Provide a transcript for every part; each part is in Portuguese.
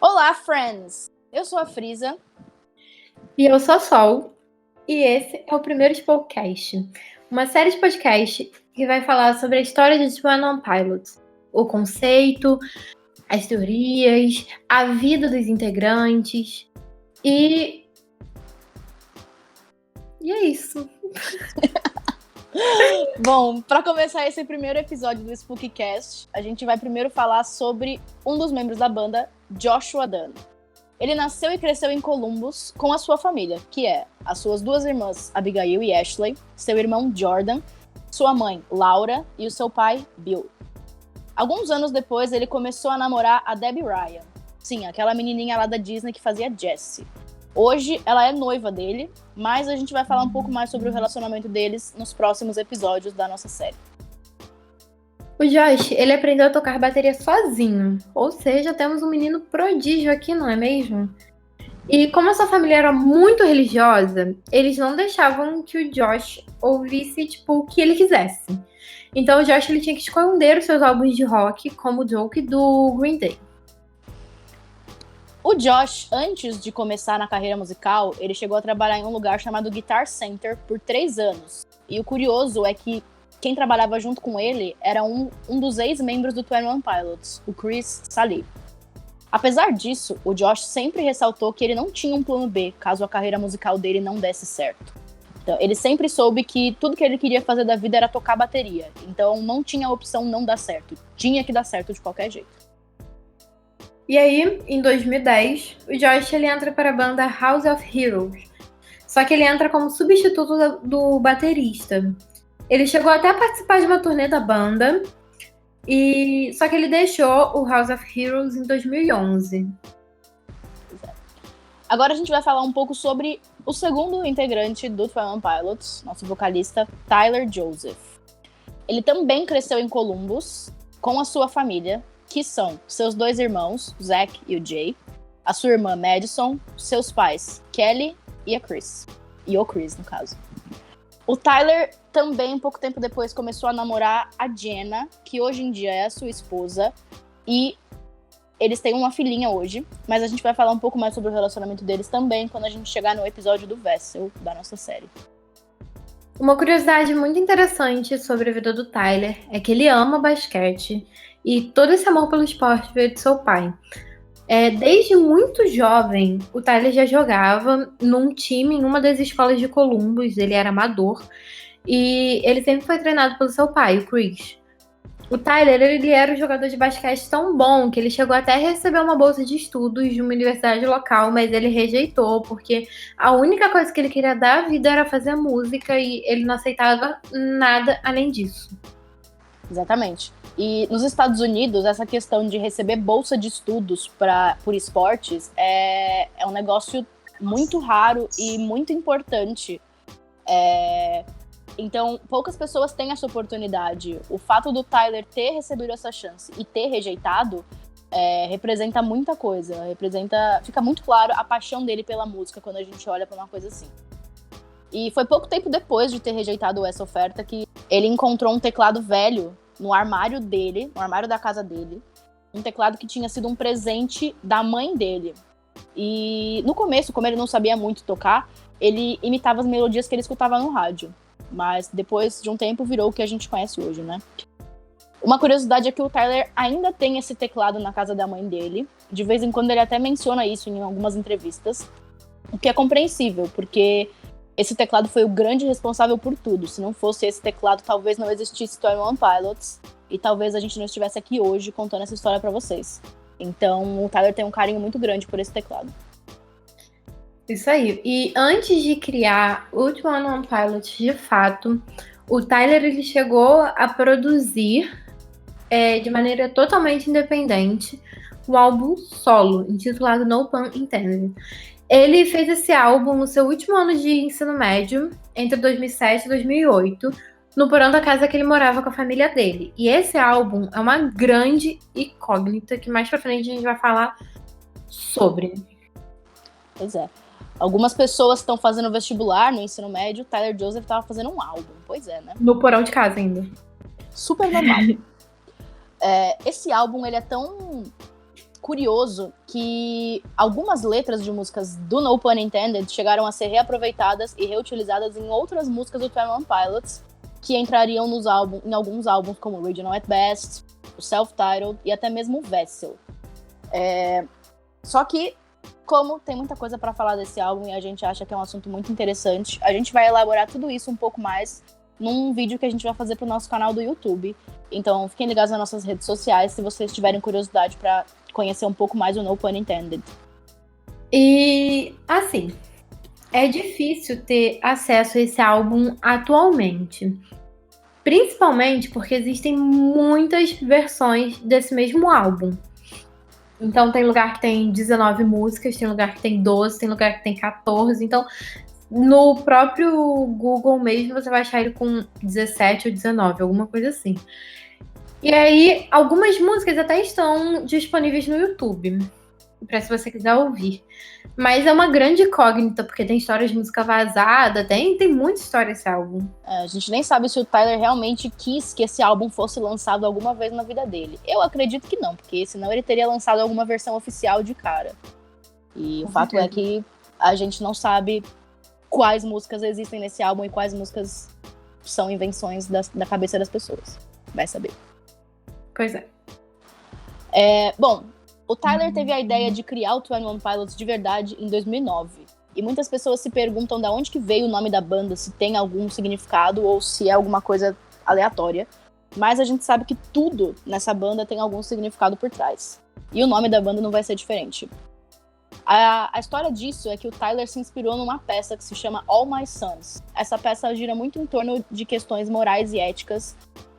Olá, friends! Eu sou a Frisa. E eu sou a Sol. E esse é o primeiro Spokecast, uma série de podcast que vai falar sobre a história de 21 Pilots, o conceito, as teorias, a vida dos integrantes e é isso. Bom, para começar esse primeiro episódio do Spookcast, a gente vai primeiro falar sobre um dos membros da banda, Joshua Dun. Ele nasceu e cresceu em Columbus com a sua família, que é as suas duas irmãs, Abigail e Ashley, seu irmão Jordan, sua mãe, Laura, e o seu pai, Bill. Alguns anos depois, ele começou a namorar a Debbie Ryan. Sim, aquela menininha lá da Disney que fazia Jessie. Hoje, ela é noiva dele, mas a gente vai falar um pouco mais sobre o relacionamento deles nos próximos episódios da nossa série. O Josh, ele aprendeu a tocar bateria sozinho, ou seja, temos um menino prodígio aqui, não é mesmo? E como a sua família era muito religiosa, eles não deixavam que o Josh ouvisse, o que ele quisesse. Então o Josh ele tinha que esconder os seus álbuns de rock, como o Joke do Green Day. O Josh, antes de começar na carreira musical, ele chegou a trabalhar em um lugar chamado Guitar Center por 3 anos. E o curioso é que quem trabalhava junto com ele era um dos ex-membros do 21 Pilots, o Chris Salih. Apesar disso, o Josh sempre ressaltou que ele não tinha um plano B, caso a carreira musical dele não desse certo. Então, ele sempre soube que tudo que ele queria fazer da vida era tocar bateria. Então não tinha a opção não dar certo. Tinha que dar certo de qualquer jeito. E aí, em 2010, o Josh ele entra para a banda House of Heroes. Só que ele entra como substituto do baterista. Ele chegou até a participar de uma turnê da banda, só que ele deixou o House of Heroes em 2011. Agora a gente vai falar um pouco sobre o segundo integrante do 21 Pilots, nosso vocalista, Tyler Joseph. Ele também cresceu em Columbus com a sua família, que são seus 2 irmãos, o Zach e o Jay, a sua irmã Madison, seus pais, Kelly e a Chris. E o Chris, no caso. O Tyler também, pouco tempo depois, começou a namorar a Jenna, que hoje em dia é a sua esposa, e eles têm uma filhinha hoje, mas a gente vai falar um pouco mais sobre o relacionamento deles também quando a gente chegar no episódio do Vessel, da nossa série. Uma curiosidade muito interessante sobre a vida do Tyler é que ele ama basquete e todo esse amor pelo esporte veio de seu pai. Desde muito jovem, o Tyler já jogava num time em uma das escolas de Columbus, ele era amador, e ele sempre foi treinado pelo seu pai, o Chris. O Tyler, ele era um jogador de basquete tão bom que ele chegou até a receber uma bolsa de estudos de uma universidade local, mas ele rejeitou, porque a única coisa que ele queria da vida era fazer música e ele não aceitava nada além disso. Exatamente. E nos Estados Unidos, essa questão de receber bolsa de estudos por esportes é um negócio muito raro e muito importante. Então, poucas pessoas têm essa oportunidade. O fato do Tyler ter recebido essa chance e ter rejeitado representa muita coisa. Fica muito claro a paixão dele pela música quando a gente olha para uma coisa assim. E foi pouco tempo depois de ter rejeitado essa oferta que ele encontrou um teclado velho no armário dele, no armário da casa dele. Um teclado que tinha sido um presente da mãe dele. E no começo, como ele não sabia muito tocar, ele imitava as melodias que ele escutava no rádio. Mas depois de um tempo virou o que a gente conhece hoje, né? Uma curiosidade é que o Tyler ainda tem esse teclado na casa da mãe dele. De vez em quando ele até menciona isso em algumas entrevistas. O que é compreensível, porque esse teclado foi o grande responsável por tudo. Se não fosse esse teclado, talvez não existisse 21 Pilots. E talvez a gente não estivesse aqui hoje contando essa história pra vocês. Então o Tyler tem um carinho muito grande por esse teclado. Isso aí. E antes de criar o 21 Pilots de fato, o Tyler ele chegou a produzir de maneira totalmente independente um álbum solo, intitulado No Pun Intended. Ele fez esse álbum no seu último ano de ensino médio, entre 2007 e 2008, no porão da casa que ele morava com a família dele. E esse álbum é uma grande incógnita que mais pra frente a gente vai falar sobre. Pois é. Algumas pessoas estão fazendo vestibular no ensino médio, Tyler Joseph estava fazendo um álbum. Pois é, né? No porão de casa ainda. Super normal. Esse álbum, ele é tão curioso que algumas letras de músicas do No Pun Intended chegaram a ser reaproveitadas e reutilizadas em outras músicas do 21 Pilots, que entrariam em alguns álbuns como Regional at Best, o Self-Titled e até mesmo o Vessel. Só que, como tem muita coisa pra falar desse álbum e a gente acha que é um assunto muito interessante, a gente vai elaborar tudo isso um pouco mais num vídeo que a gente vai fazer pro nosso canal do YouTube. Então, fiquem ligados nas nossas redes sociais se vocês tiverem curiosidade pra conhecer um pouco mais o No Pun Intended. E, assim, é difícil ter acesso a esse álbum atualmente. Principalmente porque existem muitas versões desse mesmo álbum. Então, tem lugar que tem 19 músicas, tem lugar que tem 12, tem lugar que tem 14. Então, no próprio Google mesmo, você vai achar ele com 17 ou 19, alguma coisa assim. E aí, algumas músicas até estão disponíveis no YouTube, pra se você quiser ouvir. Mas é uma grande incógnita, porque tem histórias de música vazada, tem muita história esse álbum. A gente nem sabe se o Tyler realmente quis que esse álbum fosse lançado alguma vez na vida dele. Eu acredito que não, porque senão ele teria lançado alguma versão oficial de cara. E o fato é que a gente não sabe quais músicas existem nesse álbum e quais músicas são invenções da cabeça das pessoas. Vai saber. Pois é. Bom, o Tyler teve a ideia de criar o 21 Pilots de verdade em 2009. E muitas pessoas se perguntam de onde que veio o nome da banda, se tem algum significado ou se é alguma coisa aleatória. Mas a gente sabe que tudo nessa banda tem algum significado por trás. E o nome da banda não vai ser diferente. A história disso é que o Tyler se inspirou numa peça que se chama All My Sons. Essa peça gira muito em torno de questões morais e éticas,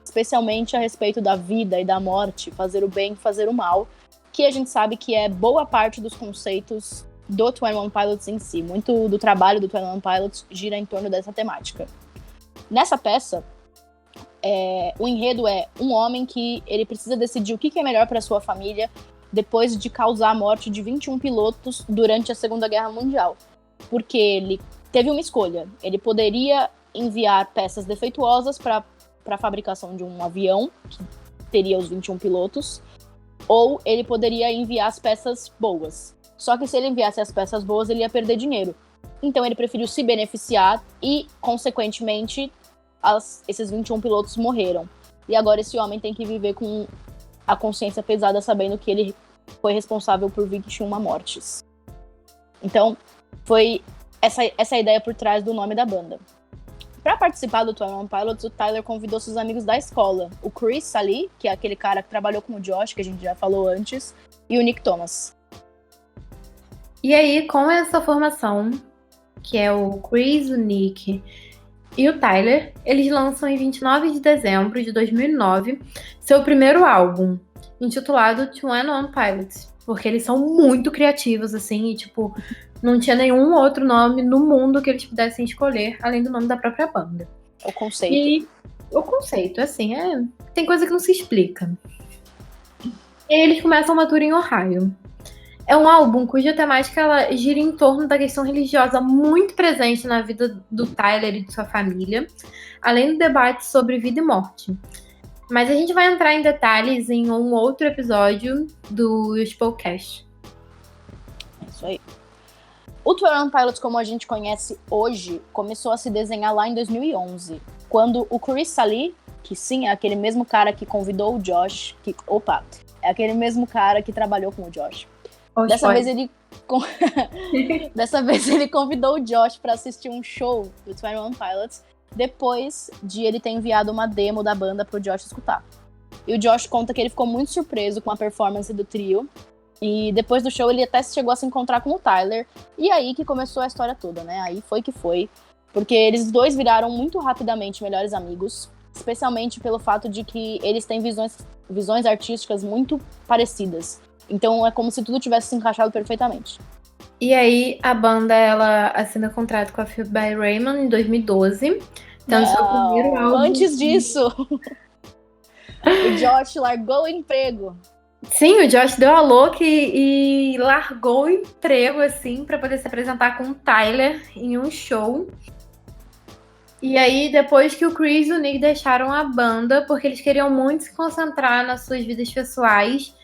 especialmente a respeito da vida e da morte, fazer o bem e fazer o mal, que a gente sabe que é boa parte dos conceitos do 21 Pilots em si. Muito do trabalho do 21 Pilots gira em torno dessa temática. Nessa peça, o enredo é um homem que ele precisa decidir o que é melhor para sua família depois de causar a morte de 21 pilotos durante a Segunda Guerra Mundial. Porque ele teve uma escolha. Ele poderia enviar peças defeituosas para a fabricação de um avião, que teria os 21 pilotos, ou ele poderia enviar as peças boas. Só que se ele enviasse as peças boas, ele ia perder dinheiro. Então ele preferiu se beneficiar e, consequentemente, esses 21 pilotos morreram. E agora esse homem tem que viver com a consciência pesada, sabendo que ele foi responsável por 21 mortes. Então, foi essa a ideia por trás do nome da banda. Para participar do 21 Pilots, o Tyler convidou seus amigos da escola, o Chris Salih, que é aquele cara que trabalhou com o Josh, que a gente já falou antes, e o Nick Thomas. E aí, com essa formação, que é o Chris, o Nick e o Tyler, eles lançam em 29 de dezembro de 2009 seu primeiro álbum, intitulado 21 Pilots, porque eles são muito criativos, assim, e tipo, não tinha nenhum outro nome no mundo que eles pudessem escolher, além do nome da própria banda. O conceito. E o conceito, assim, tem coisa que não se explica. E aí eles começam uma tour em Ohio. É um álbum cuja temática ela gira em torno da questão religiosa muito presente na vida do Tyler e de sua família, além do debate sobre vida e morte. Mas a gente vai entrar em detalhes em um outro episódio do Spellcast. É isso aí. O 21 Pilots, como a gente conhece hoje, começou a se desenhar lá em 2011, quando o Chris Salih, que sim, é aquele mesmo cara que convidou o Josh, é aquele mesmo cara que trabalhou com o Josh. Dessa vez ele convidou o Josh para assistir um show do 21 Pilots, depois de ele ter enviado uma demo da banda pro Josh escutar. E o Josh conta que ele ficou muito surpreso com a performance do trio, e depois do show ele até chegou a se encontrar com o Tyler, e aí que começou a história toda, né? Aí foi que foi, porque eles dois viraram muito rapidamente melhores amigos, especialmente pelo fato de que eles têm visões artísticas muito parecidas. Então é como se tudo tivesse se encaixado perfeitamente. E aí a banda ela assina contrato com a Feel by Raymond em 2012. Então seu primeiro álbum. Antes disso, o Josh largou o emprego. Sim, o Josh deu a louca e largou o emprego assim para poder se apresentar com o Tyler em um show. E aí, depois que o Chris e o Nick deixaram a banda, porque eles queriam muito se concentrar nas suas vidas pessoais,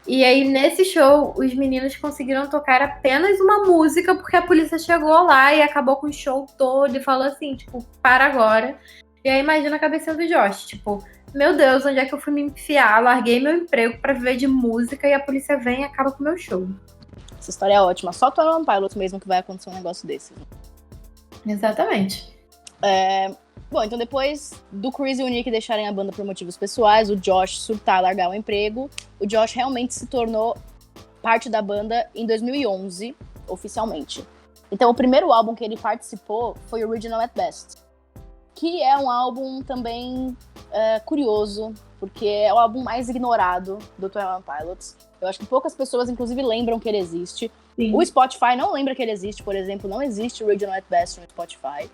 E aí, nesse show, os meninos conseguiram tocar apenas uma música, porque a polícia chegou lá e acabou com o show todo e falou assim, tipo, para agora. E aí, imagina a cabeça do Josh, tipo, meu Deus, onde é que eu fui me enfiar? Larguei meu emprego pra viver de música e a polícia vem e acaba com o meu show. Essa história é ótima. Só 21 Pilots mesmo que vai acontecer um negócio desse. Exatamente. Bom, então depois do Chris e o Nick deixarem a banda por motivos pessoais, o Josh surtar e largar o emprego, o Josh realmente se tornou parte da banda em 2011, oficialmente. Então o primeiro álbum que ele participou foi Original at Best, que é um álbum também curioso, porque é o álbum mais ignorado do 21 Pilots. Eu acho que poucas pessoas, inclusive, lembram que ele existe. Sim. O Spotify não lembra que ele existe, por exemplo, não existe Original at Best no Spotify.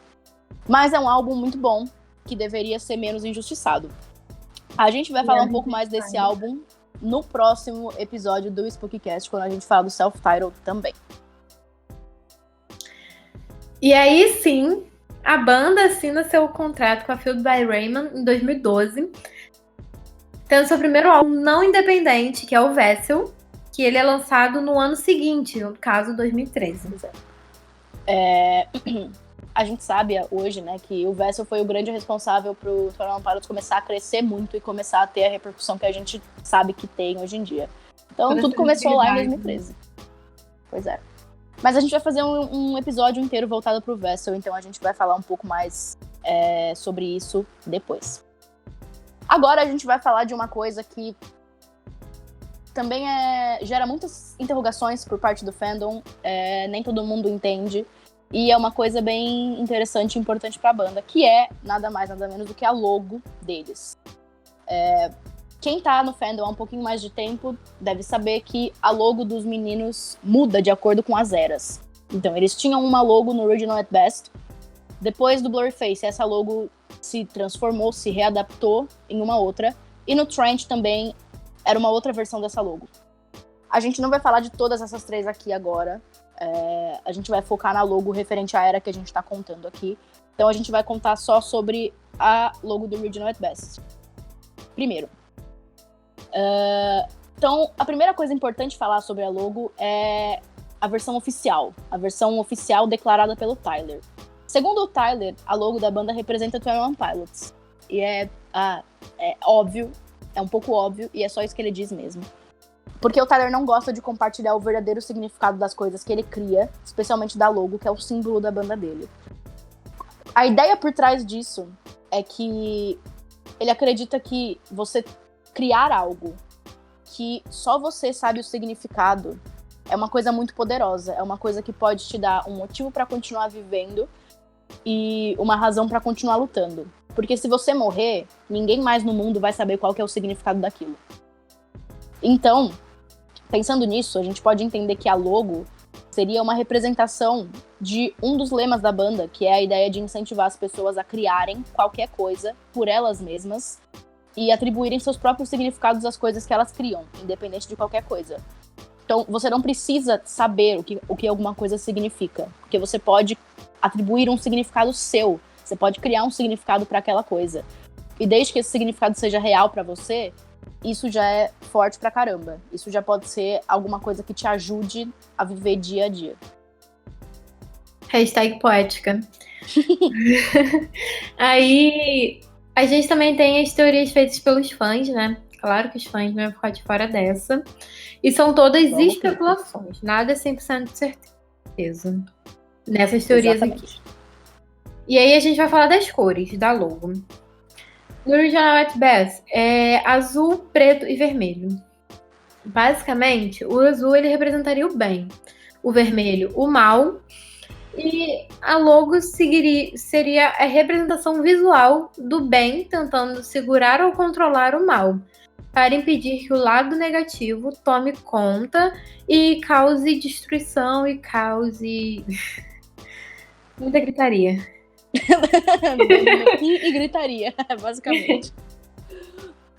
Mas é um álbum muito bom, que deveria ser menos injustiçado. A gente vai falar um pouco mais desse álbum no próximo episódio do Spookycast, quando a gente fala do Self-Titled também. E aí sim, a banda assina seu contrato com a Field by Raymond em 2012, tendo seu primeiro álbum não independente, que é o Vessel, que ele é lançado no ano seguinte, no caso 2013. A gente sabe hoje, né, que o Vessel foi o grande responsável pro 21 Pilots começar a crescer muito e começar a ter a repercussão que a gente sabe que tem hoje em dia. Então tudo começou lá em 2013. Pois é. Mas a gente vai fazer um episódio inteiro voltado pro Vessel, então a gente vai falar um pouco mais sobre isso depois. Agora a gente vai falar de uma coisa que também gera muitas interrogações por parte do fandom, nem todo mundo entende. E é uma coisa bem interessante e importante pra banda, que é nada mais, nada menos do que a logo deles. Quem tá no fandom há um pouquinho mais de tempo deve saber que a logo dos meninos muda de acordo com as eras. Então, eles tinham uma logo no Original at Best. Depois do Blurryface, essa logo se transformou, se readaptou em uma outra. E no Trench também era uma outra versão dessa logo. A gente não vai falar de todas essas três aqui agora. A gente vai focar na logo referente à era que a gente tá contando aqui. Então a gente vai contar só sobre a logo do Original at Best. Primeiro. Então, a primeira coisa importante falar sobre a logo é a versão oficial. A versão oficial declarada pelo Tyler. Segundo o Tyler, a logo da banda representa 21 Pilots. E é óbvio, é um pouco óbvio, e é só isso que ele diz mesmo. Porque o Tyler não gosta de compartilhar o verdadeiro significado das coisas que ele cria, especialmente da logo, que é o símbolo da banda dele. A ideia por trás disso é que ele acredita que você criar algo que só você sabe o significado é uma coisa muito poderosa, é uma coisa que pode te dar um motivo pra continuar vivendo e uma razão pra continuar lutando. Porque se você morrer, ninguém mais no mundo vai saber qual que é o significado daquilo. Então, pensando nisso, a gente pode entender que a logo seria uma representação de um dos lemas da banda, que é a ideia de incentivar as pessoas a criarem qualquer coisa por elas mesmas e atribuírem seus próprios significados às coisas que elas criam, independente de qualquer coisa. Então, você não precisa saber o que alguma coisa significa, porque você pode atribuir um significado seu, você pode criar um significado para aquela coisa. E desde que esse significado seja real para você, isso já é forte pra caramba. Isso já pode ser alguma coisa que te ajude a viver dia a dia. Hashtag poética. Aí, a gente também tem as teorias feitas pelos fãs, né? Claro que os fãs não vão ficar de fora dessa. E são todas especulações. Nada é 100% de certeza nessas teorias. Exatamente. Aqui. E aí a gente vai falar das cores da logo. No Original at Best é azul, preto e vermelho. Basicamente, o azul ele representaria o bem, o vermelho o mal, e a logo seria a representação visual do bem tentando segurar ou controlar o mal, para impedir que o lado negativo tome conta e cause destruição e cause muita gritaria. E gritaria, basicamente.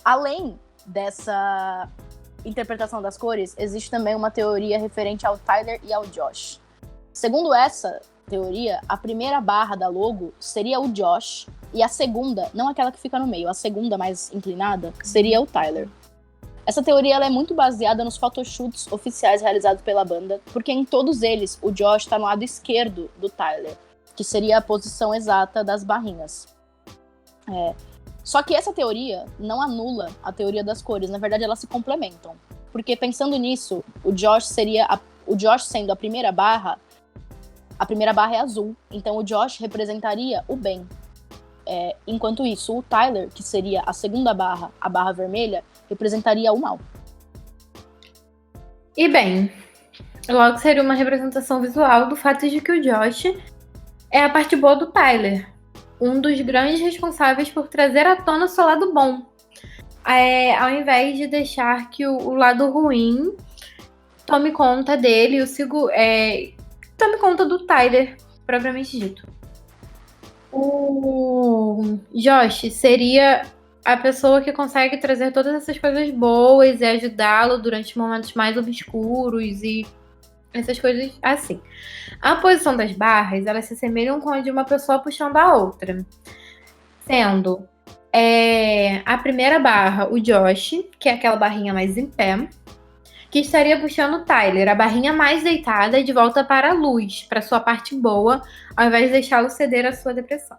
Além dessa interpretação das cores, existe também uma teoria referente ao Tyler e ao Josh. Segundo essa teoria, a primeira barra da logo seria o Josh e a segunda, não aquela que fica no meio, a segunda mais inclinada, seria o Tyler. Essa teoria ela é muito baseada nos photoshoots oficiais realizados pela banda, porque em todos eles o Josh está no lado esquerdo do Tyler, que seria a posição exata das barrinhas. Só que essa teoria não anula a teoria das cores, na verdade elas se complementam. Porque pensando nisso, o Josh sendo a primeira barra é azul, então o Josh representaria o bem. Enquanto isso, o Tyler, que seria a segunda barra, a barra vermelha, representaria o mal. E bem, logo seria uma representação visual do fato de que o Josh é a parte boa do Tyler, um dos grandes responsáveis por trazer à tona o seu lado bom, ao invés de deixar que o lado ruim tome conta dele, tome conta do Tyler, propriamente dito. O Josh seria a pessoa que consegue trazer todas essas coisas boas e ajudá-lo durante momentos mais obscuros e essas coisas assim. A posição das barras, elas se assemelham com a de uma pessoa puxando a outra. Sendo a primeira barra o Josh, que é aquela barrinha mais em pé, que estaria puxando o Tyler, a barrinha mais deitada, de volta para a luz, para sua parte boa, ao invés de deixá-lo ceder à sua depressão.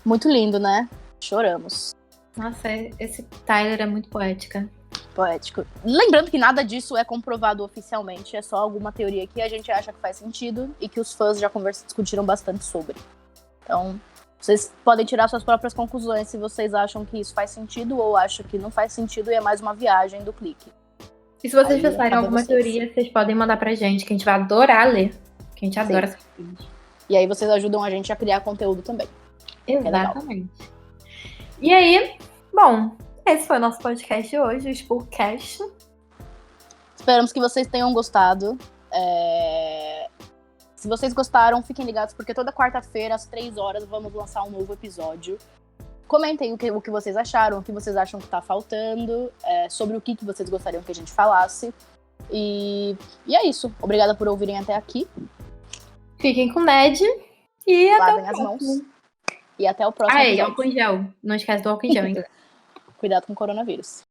Muito lindo, né? Choramos. Nossa, esse Tyler é muito poético. Lembrando que nada disso é comprovado oficialmente, é só alguma teoria que a gente acha que faz sentido e que os fãs já discutiram bastante sobre. Então, vocês podem tirar suas próprias conclusões se vocês acham que isso faz sentido ou acham que não faz sentido e é mais uma viagem do clique. E se vocês pensarem em alguma teoria, vocês podem mandar pra gente, que a gente vai adorar ler. Que a gente adora essas coisas. E aí vocês ajudam a gente a criar conteúdo também. Exatamente. E aí, bom, esse foi o nosso podcast de hoje, o Spookcast. Esperamos que vocês tenham gostado. Se vocês gostaram, fiquem ligados, porque toda quarta-feira, às 3 horas, vamos lançar um novo episódio. Comentem o que vocês acharam, o que vocês acham que tá faltando, sobre o que vocês gostariam que a gente falasse. E é isso. Obrigada por ouvirem até aqui. Fiquem com o Ned e lavem as mãos. E até o próximo episódio. Álcool em gel. Não esquece do álcool em gel, hein? Cuidado com o coronavírus.